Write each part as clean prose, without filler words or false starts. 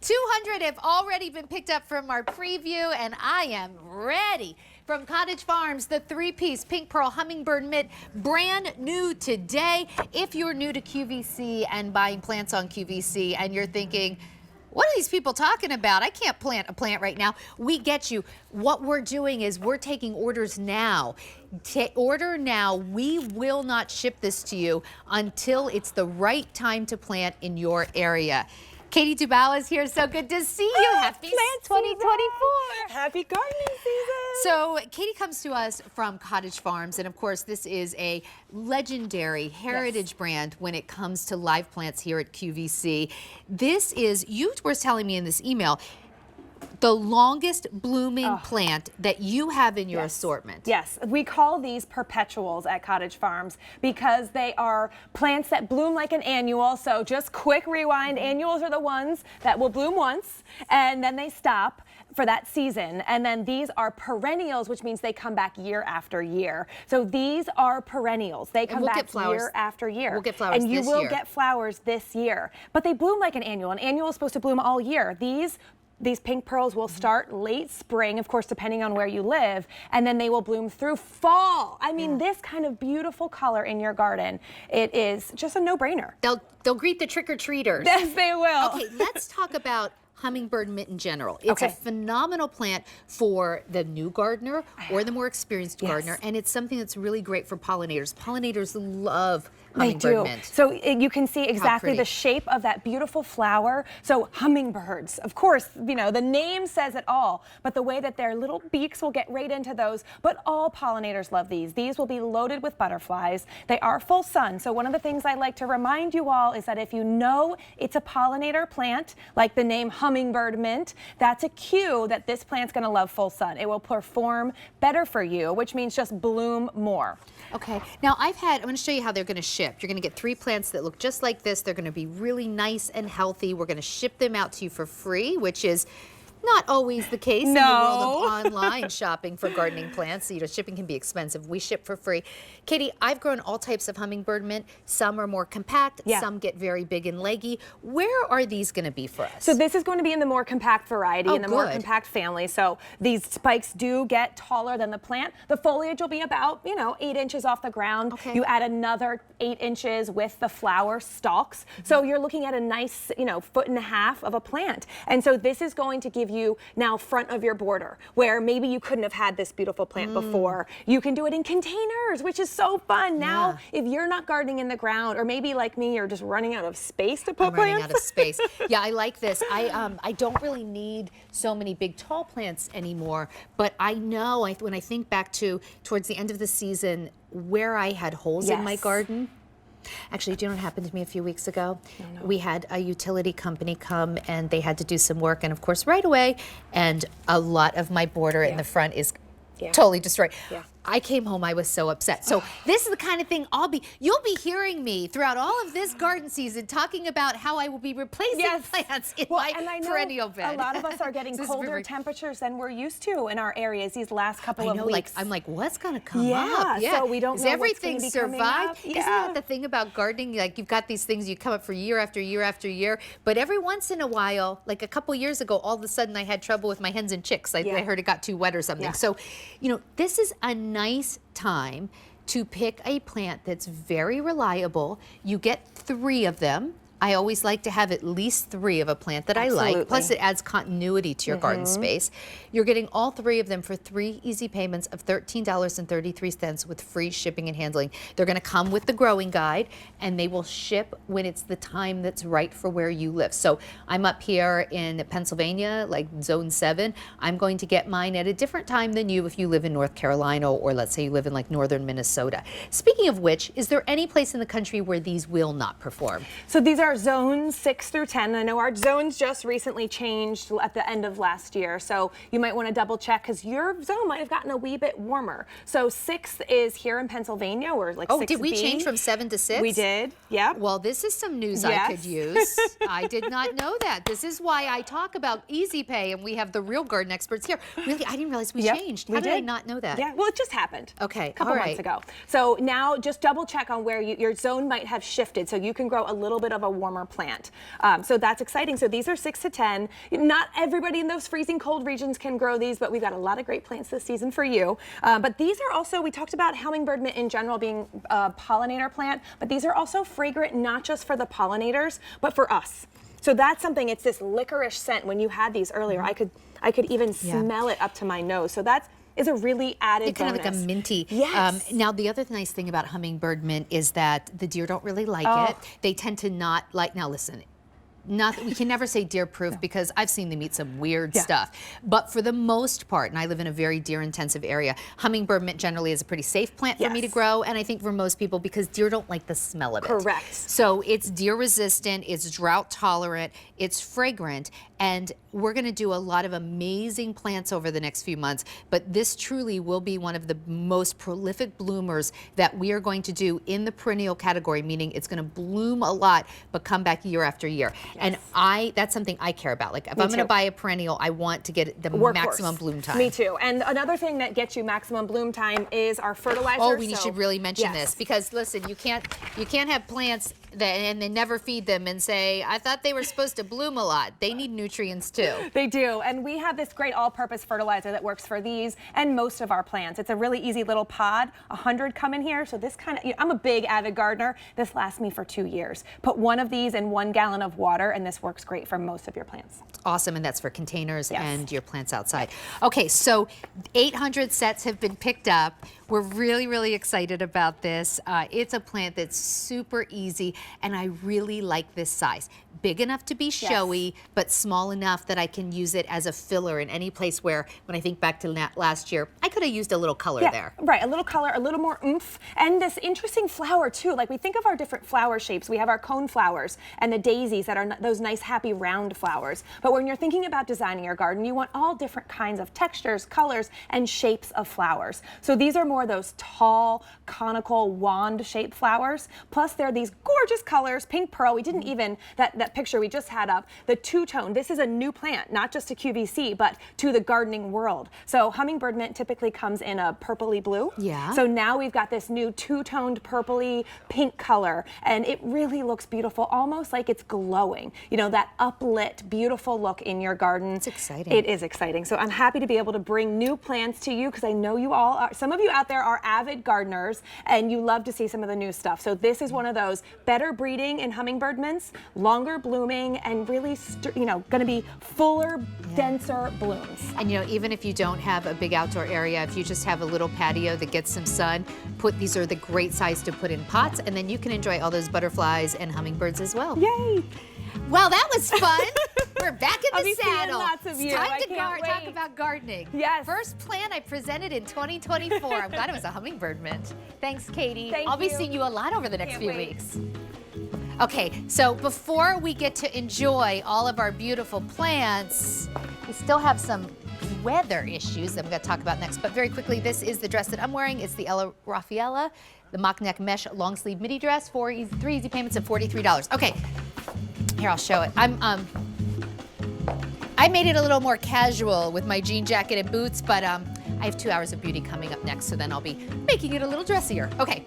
200 have already been picked up from our preview, and I am ready. From Cottage Farms, the three-piece Pink Pearl Hummingbird Mitt, brand new today. If you're new to QVC and buying plants on QVC and you're thinking, what are these people talking about? I can't plant a plant right now. We get you. What we're doing is we're taking orders now. Order now. We will not ship this to you until it's the right time to plant in your area. Katie Dubois is here. So good to see you. Happy Plant 2024. Happy gardening season. So Katie comes to us from Cottage Farms, and of course this is a legendary heritage brand when it comes to live plants here at QVC. This is, you were telling me in this email, the longest blooming plant that you have in your assortment. Yes, we call these perpetuals at Cottage Farms because they are plants that bloom like an annual. So just quick rewind, annuals are the ones that will bloom once and then they stop for that season. And then these are perennials, which means they come back year after year. So these are perennials. They come back year after year. We'll get flowers this year. And you will get flowers this year. But they bloom like an annual. An annual is supposed to bloom all year. These pink pearls will start late spring, of course, depending on where you live, and then they will bloom through fall. I mean, this kind of beautiful color in your garden, it is just a no-brainer. They'll greet the trick-or-treaters. Yes, they will. Okay, let's talk about Hummingbird Mitt in general. It's a phenomenal plant for the new gardener or the more experienced gardener, and it's something that's really great for pollinators. Pollinators love Hummingbird Mint. So you can see exactly the shape of that beautiful flower. So hummingbirds, of course, you know, the name says it all, but the way that their little beaks will get right into those, but all pollinators love these. These will be loaded with butterflies. They are full sun. So one of the things I like to remind you all is that if you know it's a pollinator plant, like the name Hummingbird Mint, that's a cue that this plant's gonna love full sun. It will perform better for you, which means just bloom more. Okay, now I'm gonna show you how they're gonna ship. You're going to get 3 plants that look just like this. They're going to be really nice and healthy. We're going to ship them out to you for free, which is not always the case in the world of online shopping for gardening plants. You know, shipping can be expensive. We ship for free. Katie, I've grown all types of hummingbird mint. Some are more compact. Some get very big and leggy. Where are these going to be for us? So this is going to be in the more compact variety, in the more compact family. So these spikes do get taller than the plant. The foliage will be about, 8 inches off the ground. You add another 8 inches with the flower stalks. So you're looking at a nice, 1.5 feet of a plant. And so this is going to give you now front of your border where maybe you couldn't have had this beautiful plant before. You can do it in containers, which is so fun. Now, if you're not gardening in the ground, or maybe like me, you're just running out of space to put plants. Running out of space. Yeah, I like this. I don't really need so many big tall plants anymore, but I know when I think back to towards the end of the season where I had holes in my garden. Actually, do you know what happened to me a few weeks ago? We had a utility company come and they had to do some work, and of course right away, and a lot of my border in the front is totally destroyed. I came home, I was so upset. So this is the kind of thing you'll be hearing me throughout all of this garden season talking about how I will be replacing plants in my perennial bed. A lot of us are getting colder temperatures than we're used to in our areas these last couple of weeks. I'm like, what's gonna come up? So we don't know everything what's gonna be coming up. Isn't that the thing about gardening? Like you've got these things you come up for year after year after year, but every once in a while, like a couple years ago, all of a sudden I had trouble with my hens and chicks. I heard it got too wet or something. So, this is a nice time to pick a plant that's very reliable. You get 3 of them. I always like to have at least 3 of a plant that I like. Plus it adds continuity to your garden space. You're getting all 3 of them for 3 easy payments of $13.33 with free shipping and handling. They're going to come with the growing guide, and they will ship when it's the time that's right for where you live. So I'm up here in Pennsylvania, like zone 7. I'm going to get mine at a different time than you if you live in North Carolina, or let's say you live in like northern Minnesota. Speaking of which, is there any place in the country where these will not perform? So these are zones 6 through 10. I know our zones just recently changed at the end of last year, so you might want to double check because your zone might have gotten a wee bit warmer. So 6 is here in Pennsylvania, or like 6B. Did we change from 7 to 6? We did, Well, this is some news I could use. I did not know that. This is why I talk about Easy Pay, and we have the real garden experts here. Really, I didn't realize we changed. How did I not know that? Well, it just happened. A couple months ago. So now just double check on where your zone might have shifted, so you can grow a little bit of a warmer plant. So that's exciting. So these are 6 to 10. Not everybody in those freezing cold regions can grow these, but we've got a lot of great plants this season for you. But these are also, we talked about hummingbird mint in general being a pollinator plant, but these are also fragrant not just for the pollinators, but for us. So that's something, it's this licorice scent. When you had these earlier, I could even smell it up to my nose. So that is a really added bonus. Kind of like a minty. Yes. Now the other nice thing about hummingbird mint is that the deer don't really like it. They tend to not like, now listen, we can never say deer proof because I've seen them eat some weird stuff. But for the most part, and I live in a very deer intensive area, hummingbird mint generally is a pretty safe plant for me to grow. And I think for most people, because deer don't like the smell of it. Correct. So it's deer resistant, it's drought tolerant, it's fragrant. And we're going to do a lot of amazing plants over the next few months, but this truly will be one of the most prolific bloomers that we are going to do in the perennial category, meaning it's going to bloom a lot, but come back year after year. And that's something I care about. Like if I'm going to buy a perennial, I want to get the maximum bloom time. Me too. And another thing that gets you maximum bloom time is our fertilizer. Oh, we should really mention this because listen, you can't have plants and they never feed them and say, I thought they were supposed to bloom a lot. They need nutrients too. They do. And we have this great all-purpose fertilizer that works for these and most of our plants. It's a really easy little pod. 100 come in here. So this kind of, I'm a big avid gardener. This lasts me for 2 years. Put one of these in 1 gallon of water and this works great for most of your plants. Awesome. And that's for containers and your plants outside. Okay. So 800 sets have been picked up. We're really, really excited about this. It's a plant that's super easy, and I really like this size. Big enough to be showy, but small enough that I can use it as a filler in any place where, when I think back to last year, I could have used a little color there. Right, a little color, a little more oomph, and this interesting flower too. Like we think of our different flower shapes. We have our cone flowers and the daisies that are those nice, happy, round flowers. But when you're thinking about designing your garden, you want all different kinds of textures, colors, and shapes of flowers. So these are more those tall, conical, wand-shaped flowers. Plus, they're these gorgeous colors, pink pearl. We didn't even, that picture we just had up, the two-tone. This is a new plant, not just to QVC, but to the gardening world. So hummingbird mint typically comes in a purpley blue. Yeah. So now we've got this new two-toned purpley pink color, and it really looks beautiful, almost like it's glowing. You know, that uplit, beautiful look in your garden. It's exciting. It is exciting. So I'm happy to be able to bring new plants to you because I know you all are, some of you out there are avid gardeners and you love to see some of the new stuff. So this is one of those better breeding in hummingbird mints, longer blooming, and really, going to be fuller, denser blooms. And even if you don't have a big outdoor area, if you just have a little patio that gets some sun, these are the great size to put in pots, and then you can enjoy all those butterflies and hummingbirds as well. Yay! Well, that was fun. We're back in the saddle. Lots of you. It's time to talk about gardening. Yes. First plant I presented in 2024. I'm glad it was a hummingbird mint. Thanks, Katie. I'll be seeing you a lot over the next few weeks. Okay, so before we get to enjoy all of our beautiful plants, we still have some weather issues that I'm going to talk about next. But very quickly, this is the dress that I'm wearing. It's the Ella Raffaella, the mock neck mesh long sleeve midi dress for 3 easy payments of $43. Okay. Here, I'll show it. I made it a little more casual with my jean jacket and boots, but I have 2 hours of beauty coming up next, so then I'll be making it a little dressier. Okay,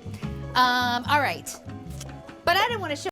all right. But I didn't want to show